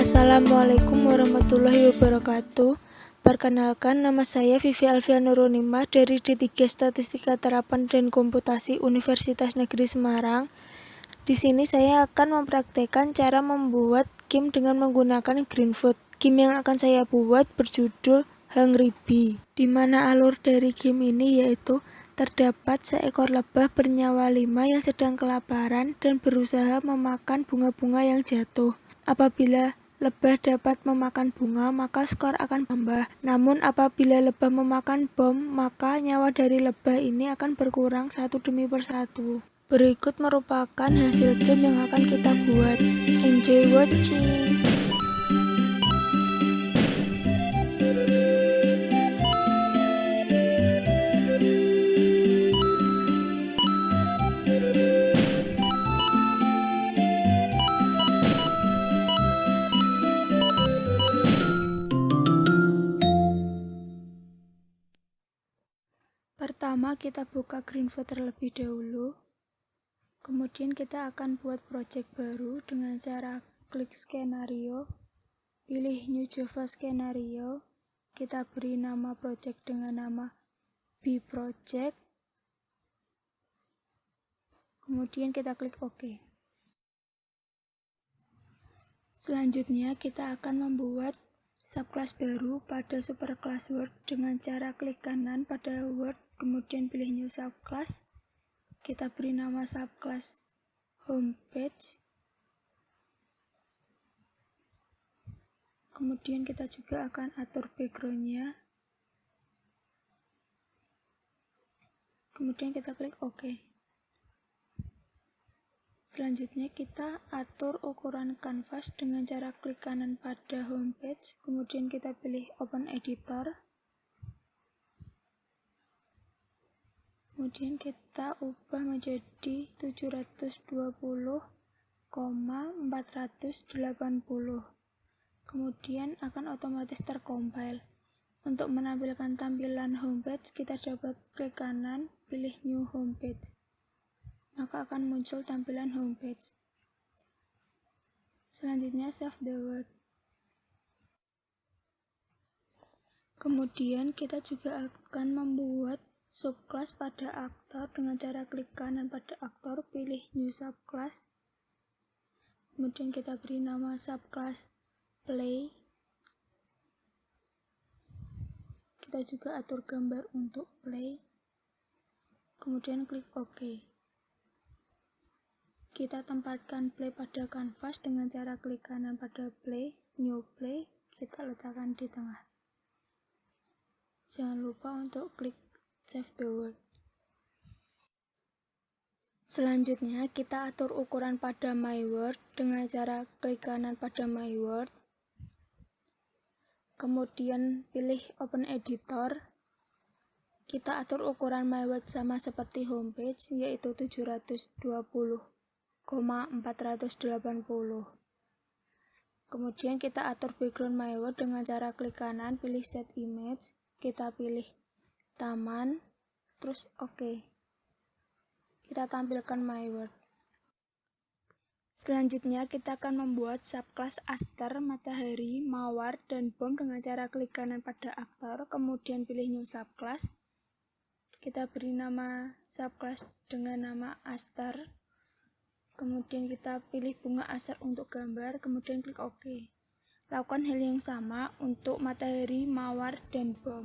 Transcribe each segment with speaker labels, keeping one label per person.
Speaker 1: Assalamualaikum warahmatullahi wabarakatuh. Perkenalkan, nama saya Vivi Alfian Nurunimah dari D3 Statistika Terapan dan Komputasi Universitas Negeri Semarang. Di sini saya akan mempraktekkan cara membuat game dengan menggunakan GreenFood. Game yang akan saya buat berjudul Hungry Bee, di mana alur dari game ini yaitu terdapat seekor lebah bernyawa 5 yang sedang kelaparan dan berusaha memakan bunga-bunga yang jatuh. Apabila lebah dapat memakan bunga, maka skor akan tambah. Namun apabila lebah memakan bom, maka nyawa dari lebah ini akan berkurang satu demi persatu. Berikut merupakan hasil game yang akan kita buat. Enjoy watching! Pertama, kita buka GreenFood terlebih dahulu. Kemudian kita akan buat project baru dengan cara klik skenario, pilih New Java Skenario. Kita beri nama project dengan nama Bee Project. Kemudian kita klik OK. Selanjutnya kita akan membuat subclass baru pada superclass Word dengan cara klik kanan pada Word, kemudian pilih New Subclass. Kita beri nama subclass Homepage. Kemudian kita juga akan atur background-nya. Kemudian kita klik OK. Selanjutnya kita atur ukuran kanvas dengan cara klik kanan pada homepage, kemudian kita pilih Open Editor. Kemudian kita ubah menjadi 720,480. Kemudian akan otomatis tercompile. Untuk menampilkan tampilan homepage, kita dapat klik kanan, pilih New Homepage. Maka akan muncul tampilan homepage. Selanjutnya save the word. Kemudian kita juga akan membuat subclass pada aktor dengan cara klik kanan pada aktor, pilih New Subclass. Kemudian kita beri nama subclass Play. Kita juga atur gambar untuk Play. Kemudian klik OK. Kita tempatkan play pada kanvas dengan cara klik kanan pada play, new play, kita letakkan di tengah. Jangan lupa untuk klik save the word. Selanjutnya kita atur ukuran pada my word dengan cara klik kanan pada my word. Kemudian pilih open editor. Kita atur ukuran my word sama seperti homepage, yaitu 720,480. Kemudian kita atur background my word dengan cara klik kanan, pilih set image, kita pilih taman, terus OK. Kita tampilkan my word. Selanjutnya kita akan membuat subclass aster, matahari, mawar, dan bom dengan cara klik kanan pada aktor, kemudian pilih new subclass. Kita beri nama subclass dengan nama aster. Kemudian kita pilih bunga aster untuk gambar, kemudian klik OK. Lakukan hal yang sama untuk matahari, mawar, dan bom.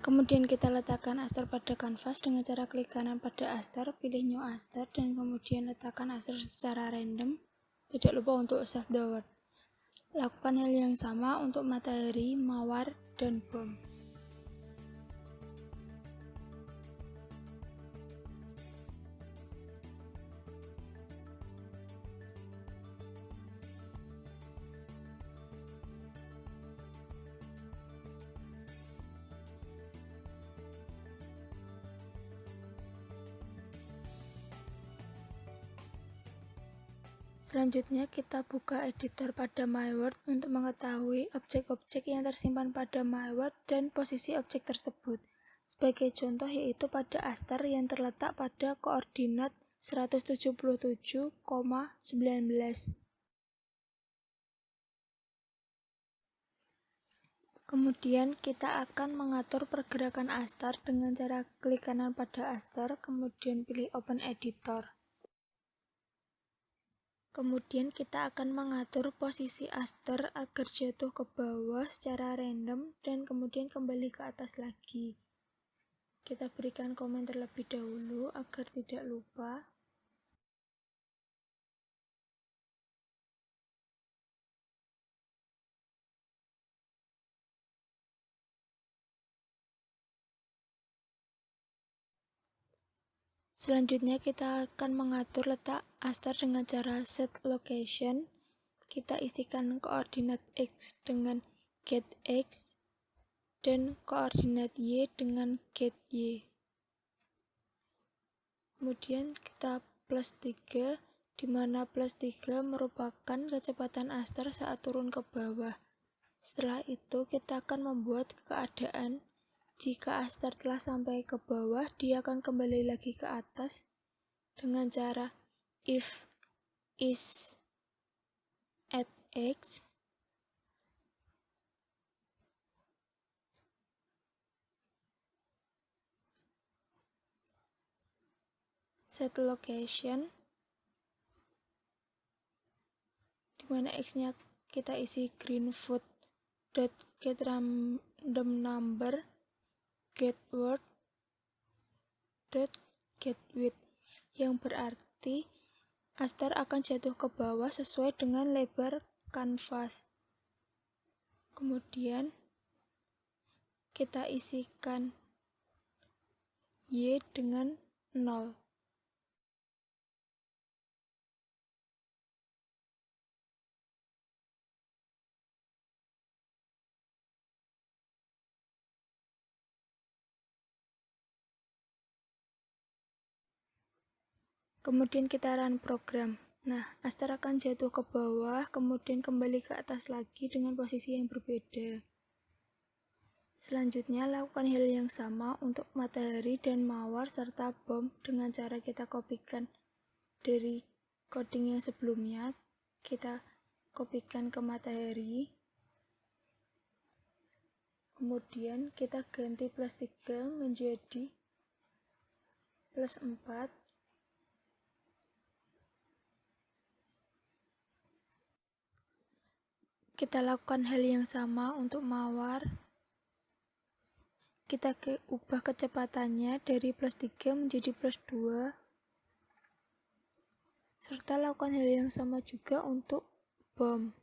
Speaker 1: Kemudian kita letakkan aster pada kanvas dengan cara klik kanan pada aster, pilih new aster, dan kemudian letakkan aster secara random. Tidak lupa untuk save the word. Lakukan hal yang sama untuk matahari, mawar, dan bom. Selanjutnya kita buka editor pada MyWord untuk mengetahui objek-objek yang tersimpan pada MyWord dan posisi objek tersebut. Sebagai contoh yaitu pada aster yang terletak pada koordinat 177,19. Kemudian kita akan mengatur pergerakan aster dengan cara klik kanan pada aster, kemudian pilih Open Editor. Kemudian kita akan mengatur posisi aster agar jatuh ke bawah secara random dan kemudian kembali ke atas lagi. Kita berikan komen terlebih dahulu agar tidak lupa. Selanjutnya kita akan mengatur letak aster dengan cara set location. Kita isikan koordinat X dengan get X dan koordinat Y dengan get Y. Kemudian kita plus 3, di mana plus 3 merupakan kecepatan aster saat turun ke bawah. Setelah itu kita akan membuat keadaan jika aster telah sampai ke bawah, dia akan kembali lagi ke atas dengan cara if is at X set location, di mana X-nya kita isi greenfoot.getRandomNumber getWord.getWidth, yang berarti aster akan jatuh ke bawah sesuai dengan lebar kanvas. Kemudian kita isikan Y dengan 0. Kemudian kita run program. Nah, aster akan jatuh ke bawah, kemudian kembali ke atas lagi dengan posisi yang berbeda. Selanjutnya, lakukan hal yang sama untuk matahari dan mawar serta bom dengan cara kita kopikan dari coding yang sebelumnya. Kita kopikan ke matahari. Kemudian kita ganti plus 3 menjadi plus 4. Kita lakukan hal yang sama untuk mawar. Kita ubah kecepatannya dari plus 3 menjadi plus 2. Serta lakukan hal yang sama juga untuk bom.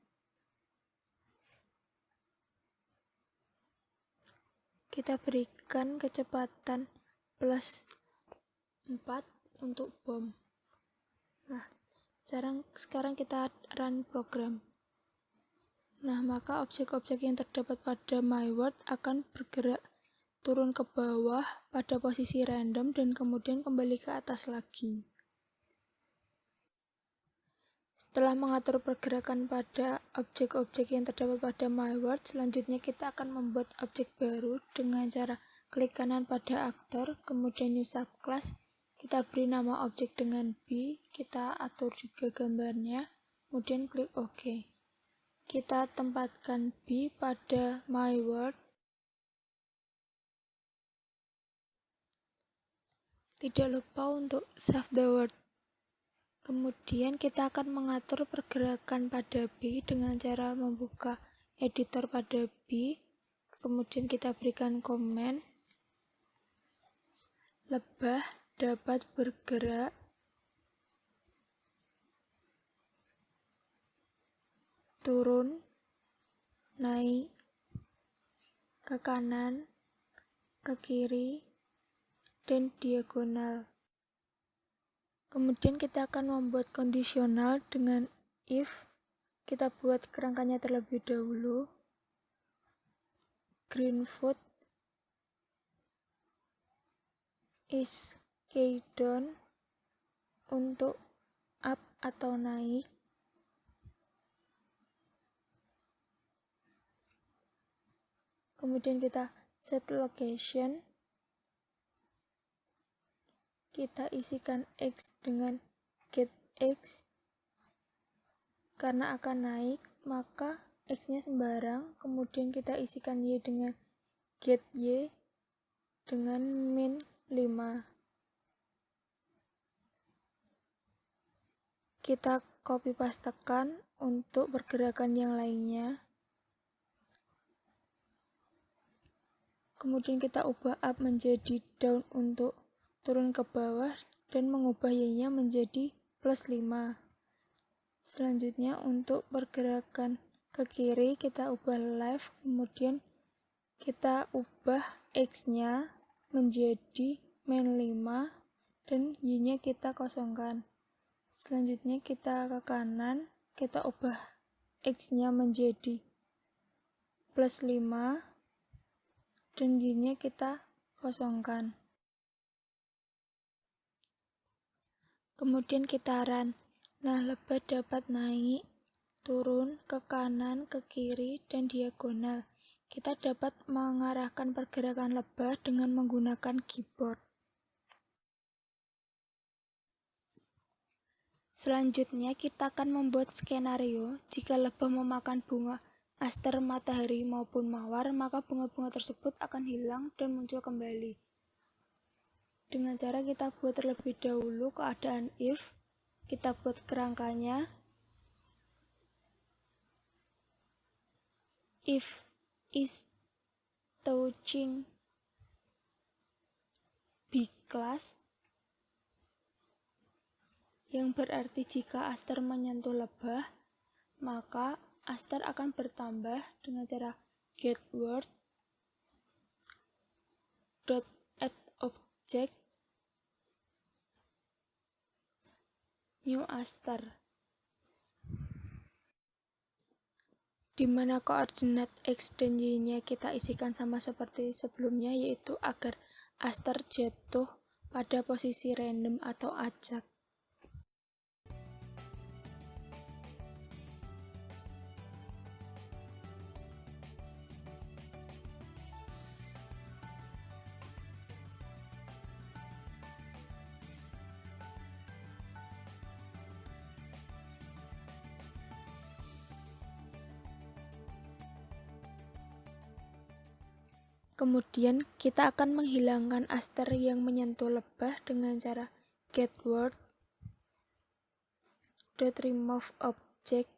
Speaker 1: Kita berikan kecepatan plus 4 untuk bom. Nah, sekarang kita run program. Nah, maka objek-objek yang terdapat pada MyWord akan bergerak turun ke bawah pada posisi random dan kemudian kembali ke atas lagi. Setelah mengatur pergerakan pada objek-objek yang terdapat pada MyWord, selanjutnya kita akan membuat objek baru dengan cara klik kanan pada aktor, kemudian new subclass, kita beri nama objek dengan B, kita atur juga gambarnya, kemudian klik OK. Kita tempatkan B pada MyWord. Tidak lupa untuk save the word. Kemudian kita akan mengatur pergerakan pada B dengan cara membuka editor pada B. Kemudian kita berikan komen. Lebah dapat bergerak turun, naik, ke kanan, ke kiri, dan diagonal. Kemudian kita akan membuat kondisional dengan if. Kita buat kerangkanya terlebih dahulu. Greenfoot is key down untuk up atau naik. Kemudian kita set location, kita isikan X dengan get X, karena akan naik maka X nya sembarang. Kemudian kita isikan Y dengan get Y dengan min 5. Kita copy pastekan untuk pergerakan yang lainnya. Kemudian kita ubah up menjadi down untuk turun ke bawah dan mengubah Y-nya menjadi plus 5. Selanjutnya untuk pergerakan ke kiri kita ubah left, kemudian kita ubah X-nya menjadi min 5 dan Y-nya kita kosongkan. Selanjutnya kita ke kanan, kita ubah X-nya menjadi plus 5 dan Y-nya kita kosongkan. Kemudian kita run. Nah, lebah dapat naik, turun, ke kanan, ke kiri, dan diagonal. Kita dapat mengarahkan pergerakan lebah dengan menggunakan keyboard. Selanjutnya kita akan membuat skenario jika lebah memakan bunga aster, matahari, maupun mawar, maka bunga-bunga tersebut akan hilang dan muncul kembali. Dengan cara kita buat terlebih dahulu keadaan if, kita buat kerangkanya. If is touching B class, yang berarti jika aster menyentuh lebah, maka aster akan bertambah dengan cara get word dot add object new aster, di mana koordinat X dan Y-nya kita isikan sama seperti sebelumnya, yaitu agar aster jatuh pada posisi random atau acak. Kemudian kita akan menghilangkan aster yang menyentuh lebah dengan cara get word dot remove object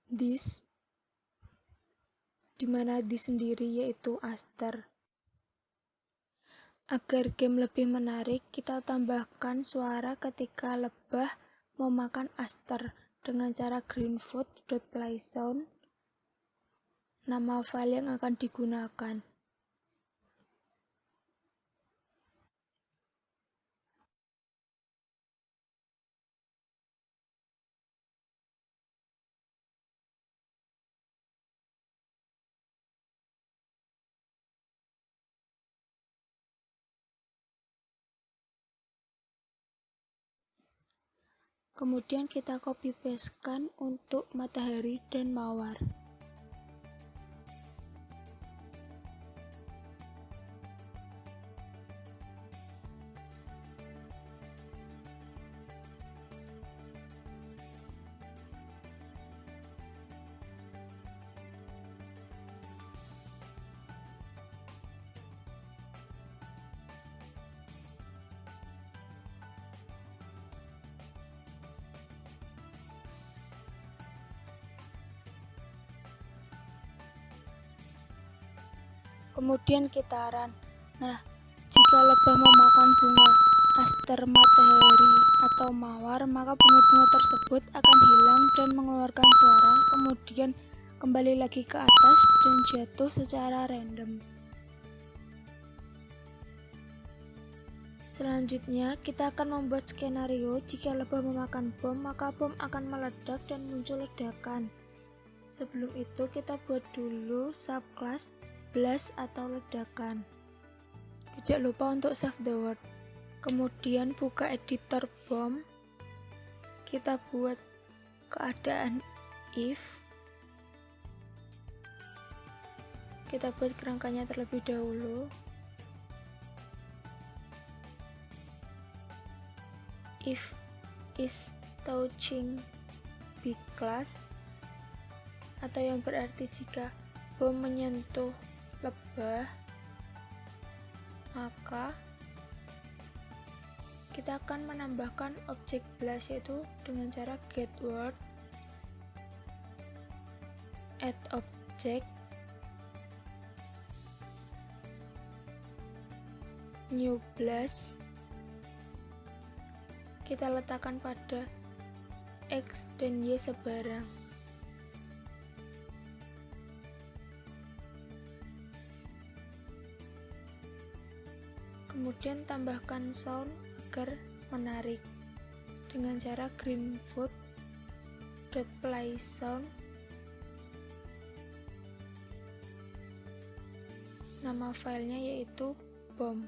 Speaker 1: this, di mana this sendiri yaitu aster. Agar game lebih menarik, kita tambahkan suara ketika lebah memakan aster dengan cara greenfoot.playsound, nama file yang akan digunakan. Kemudian kita copy pastekan untuk matahari dan mawar. Kemudian kita run. Nah, jika lebah memakan bunga aster, matahari, atau mawar, maka bunga-bunga tersebut akan hilang dan mengeluarkan suara, kemudian kembali lagi ke atas dan jatuh secara random. Selanjutnya, kita akan membuat skenario jika lebah memakan bom, maka bom akan meledak dan muncul ledakan. Sebelum itu, kita buat dulu subclass blast atau ledakan. Tidak lupa untuk save the word. Kemudian buka editor bom. Kita buat keadaan if, Kita buat kerangkanya terlebih dahulu. If is touching big glass, atau yang berarti jika bom menyentuh lebah, maka kita akan menambahkan objek blast yaitu dengan cara get word add object new blast. Kita letakkan pada X dan Y sebarang. Kemudian tambahkan sound agar menarik dengan cara greenfoot.play sound. Nama filenya yaitu bom.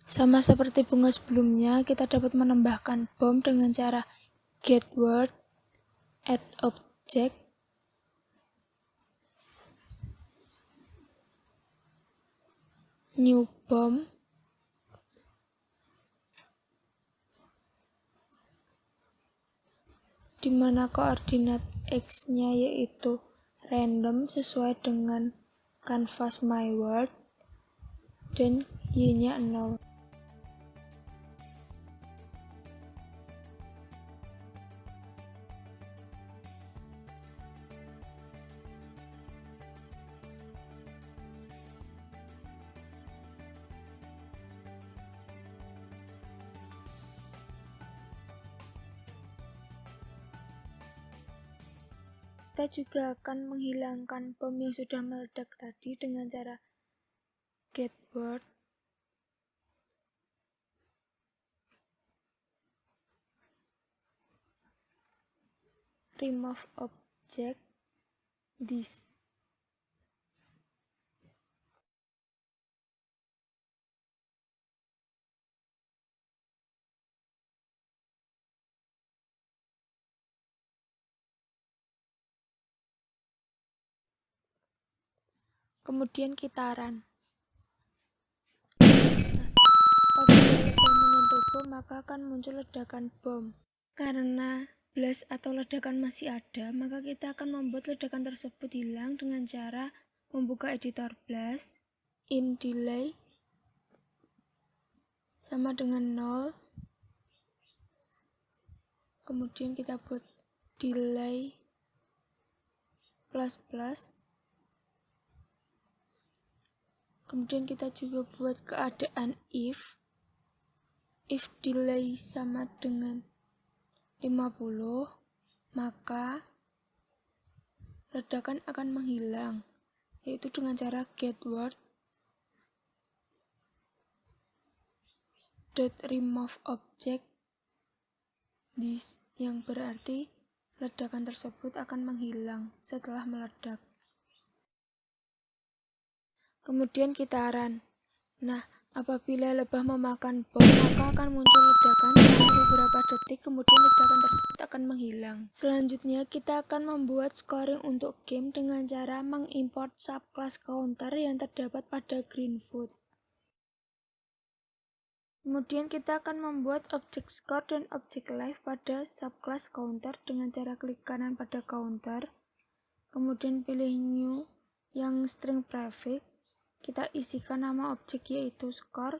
Speaker 1: Sama seperti bunga sebelumnya, kita dapat menambahkan bom dengan cara get word add object new bomb. Di mana koordinat X-nya yaitu random sesuai dengan canvas my world dan Y-nya 0. Kita juga akan menghilangkan bom yang sudah meledak tadi dengan cara get word remove object this. Kemudian kita run. Apabila lebah menyentuh bom, maka akan muncul ledakan bom. Karena blast atau ledakan masih ada, maka kita akan membuat ledakan tersebut hilang dengan cara membuka editor blast, in delay sama dengan 0. Kemudian kita buat delay plus plus. Kemudian kita juga buat keadaan if delay sama dengan 50, maka ledakan akan menghilang, yaitu dengan cara get word remove object this, yang berarti ledakan tersebut akan menghilang setelah meledak. Kemudian kita run. Nah, apabila lebah memakan bom, maka akan muncul ledakan selama beberapa detik, kemudian ledakan tersebut akan menghilang. Selanjutnya, kita akan membuat scoring untuk game dengan cara mengimport subclass counter yang terdapat pada greenfoot. Kemudian kita akan membuat objek score dan objek live pada subclass counter dengan cara klik kanan pada counter, kemudian pilih new yang string prefix. Kita isikan nama objek yaitu score.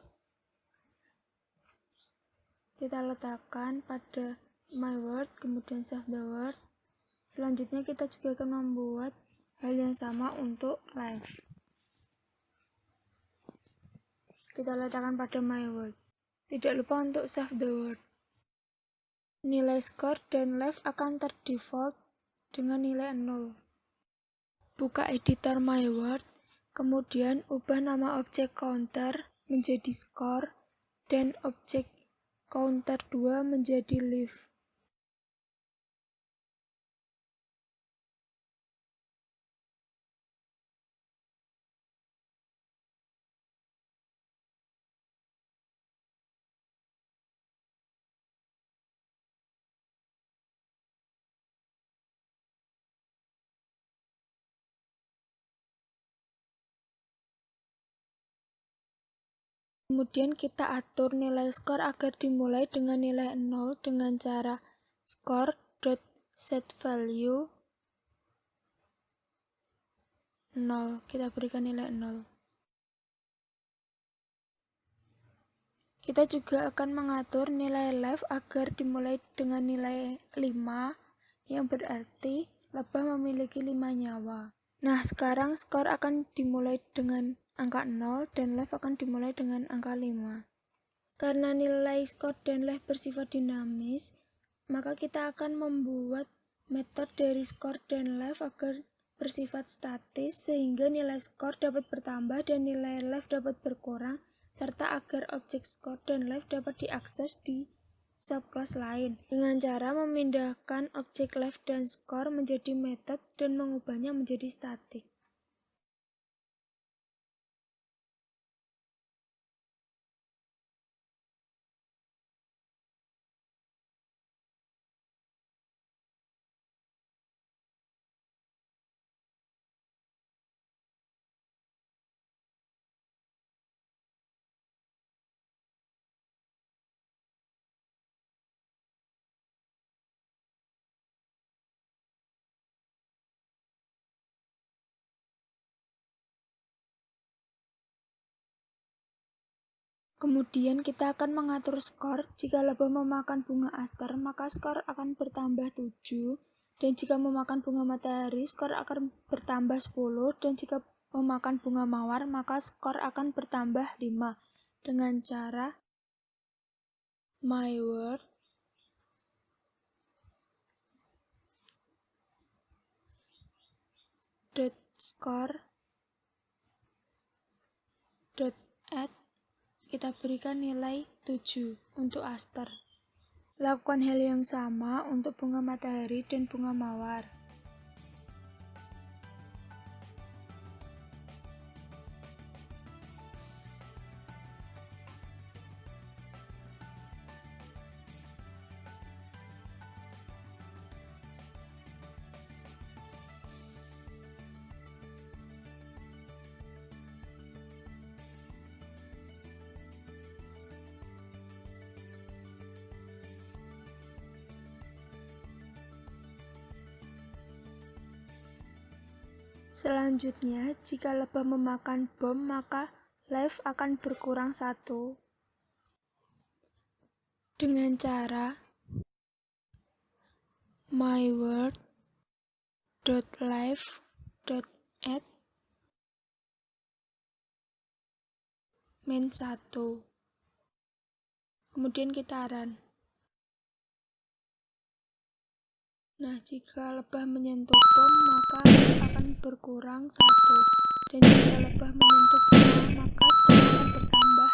Speaker 1: Kita letakkan pada my word, kemudian save the word. Selanjutnya kita juga akan membuat hal yang sama untuk live. Kita letakkan pada my word. Tidak lupa untuk save the word. Nilai score dan live akan terdefault dengan nilai 0. Buka editor my word. Kemudian ubah nama objek counter menjadi score dan objek counter 2 menjadi live. Kemudian kita atur nilai skor agar dimulai dengan nilai 0 dengan cara score.setValue 0. Kita berikan nilai 0. Kita juga akan mengatur nilai left agar dimulai dengan nilai 5, yang berarti lebah memiliki 5 nyawa. Nah, sekarang skor akan dimulai dengan angka 0 dan left akan dimulai dengan angka 5. Karena nilai skor dan left bersifat dinamis, maka kita akan membuat metode dari skor dan left agar bersifat statis sehingga nilai skor dapat bertambah dan nilai left dapat berkurang, serta agar objek skor dan left dapat diakses di subclass lain dengan cara memindahkan objek left dan skor menjadi method dan mengubahnya menjadi static. Kemudian kita akan mengatur skor. Jika lebah memakan bunga aster, maka skor akan bertambah 7. Dan jika memakan bunga matahari, skor akan bertambah 10. Dan jika memakan bunga mawar, maka skor akan bertambah 5. Dengan cara myword .score .add kita berikan nilai 7 untuk aster. Lakukan hal yang sama untuk bunga matahari dan bunga mawar. Selanjutnya, jika lebah memakan bom, maka life akan berkurang 1 dengan cara myword.life.add min 1. Kemudian kita run. Nah, jika lebah menyentuh bom, maka akan berkurang 1. Dan jika lebah menyentuh bunga, maka skor akan bertambah.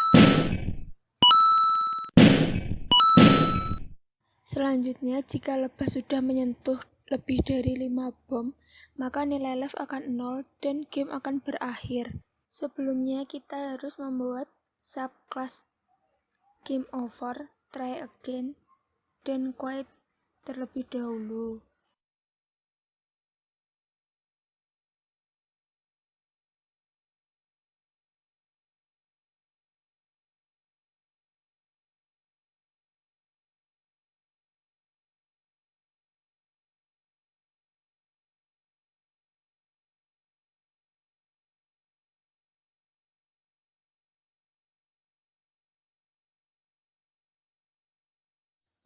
Speaker 1: Selanjutnya, jika lebah sudah menyentuh lebih dari 5 bom, maka nilai left akan 0 dan game akan berakhir. Sebelumnya, kita harus membuat subclass game over, try again, dan quiet terlebih dahulu.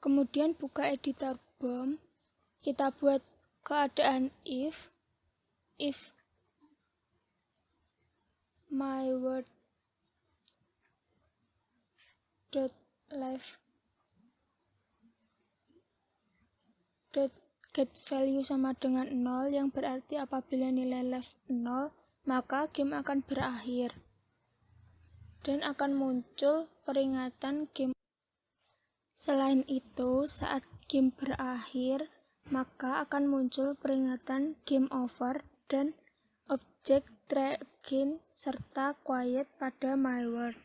Speaker 1: Kemudian buka editor bom, kita buat keadaan if myword.left.getValue sama dengan 0, yang berarti apabila nilai left 0, maka game akan berakhir dan akan muncul peringatan game. Selain itu, saat game berakhir, maka akan muncul peringatan game over dan objek try again serta quiet pada myword.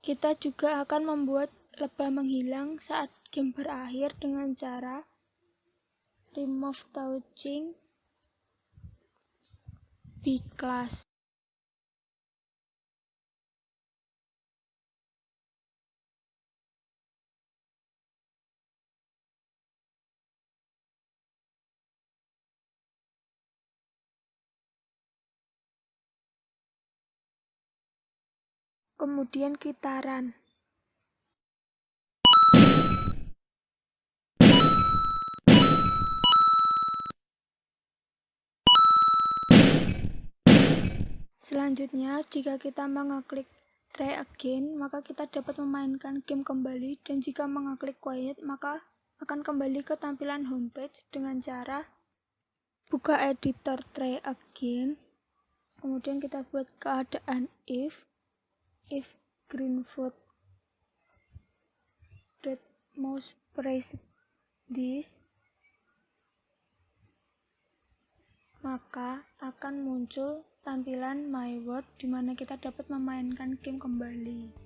Speaker 1: Kita juga akan membuat lebah menghilang saat game berakhir dengan cara remove touching B class. Kemudian kita run. Selanjutnya, jika kita mengeklik try again, maka kita dapat memainkan game kembali, dan jika mengeklik quiet, maka akan kembali ke tampilan homepage dengan cara buka editor try again. Kemudian kita buat keadaan if greenfoot mouse press this, maka akan muncul tampilan my world di mana kita dapat memainkan game kembali.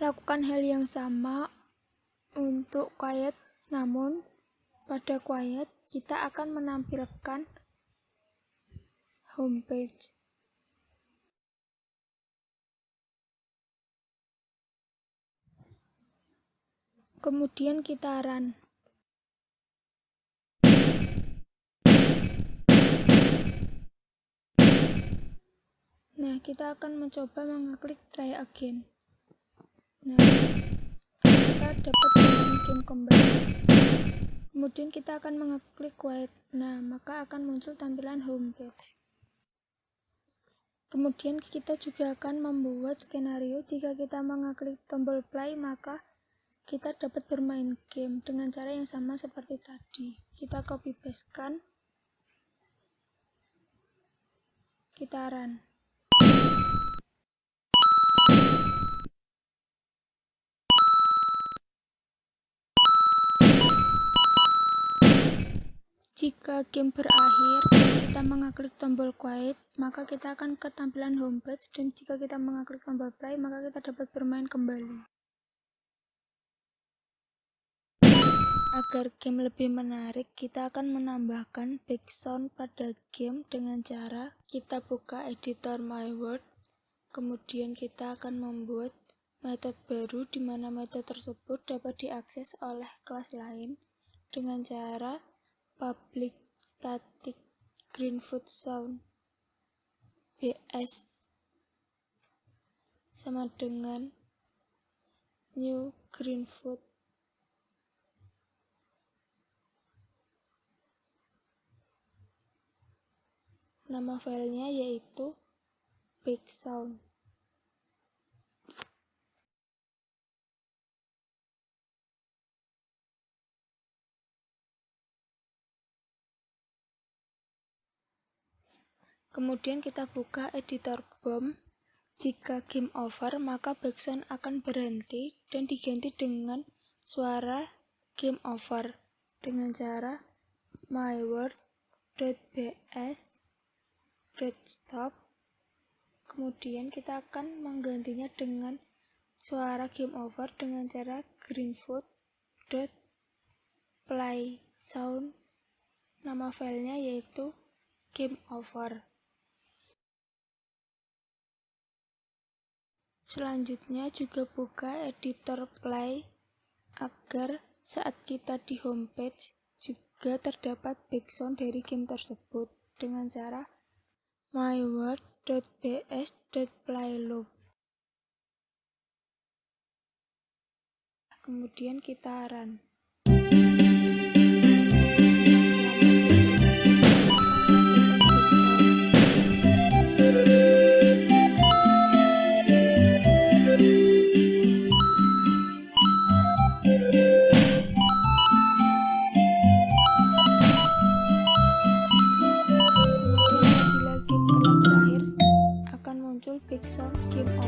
Speaker 1: Lakukan hal yang sama untuk quiet, namun pada quiet kita akan menampilkan homepage. Kemudian kita run. Nah, kita akan mencoba mengeklik try again. Nah, kita dapat bermain game kembali. Kemudian kita akan mengeklik quiet. Nah, maka akan muncul tampilan homepage. Kemudian kita juga akan membuat skenario. Jika kita mengeklik tombol play, maka kita dapat bermain game dengan cara yang sama seperti tadi. Kita copy paste-kan. Kita run. Jika game berakhir dan kita mengeklik tombol quiet, maka kita akan ke tampilan homepage, dan jika kita mengeklik tombol play, maka kita dapat bermain kembali. Agar game lebih menarik, kita akan menambahkan background pada game dengan cara kita buka editor my world, kemudian kita akan membuat metode baru di mana metode tersebut dapat diakses oleh kelas lain dengan cara public static greenfoot sound bs sama dengan new greenfoot. Nama filenya yaitu background. Kemudian kita buka editor BOM. Jika game over, maka background akan berhenti dan diganti dengan suara game over dengan cara myworld.bs.stop. Kemudian kita akan menggantinya dengan suara game over dengan cara greenfoot.playSound. Nama filenya yaitu game over. Selanjutnya juga buka editor play agar saat kita di homepage juga terdapat background dari game tersebut dengan cara myworld.bs.playloop. Kemudian kita run. Pixel Game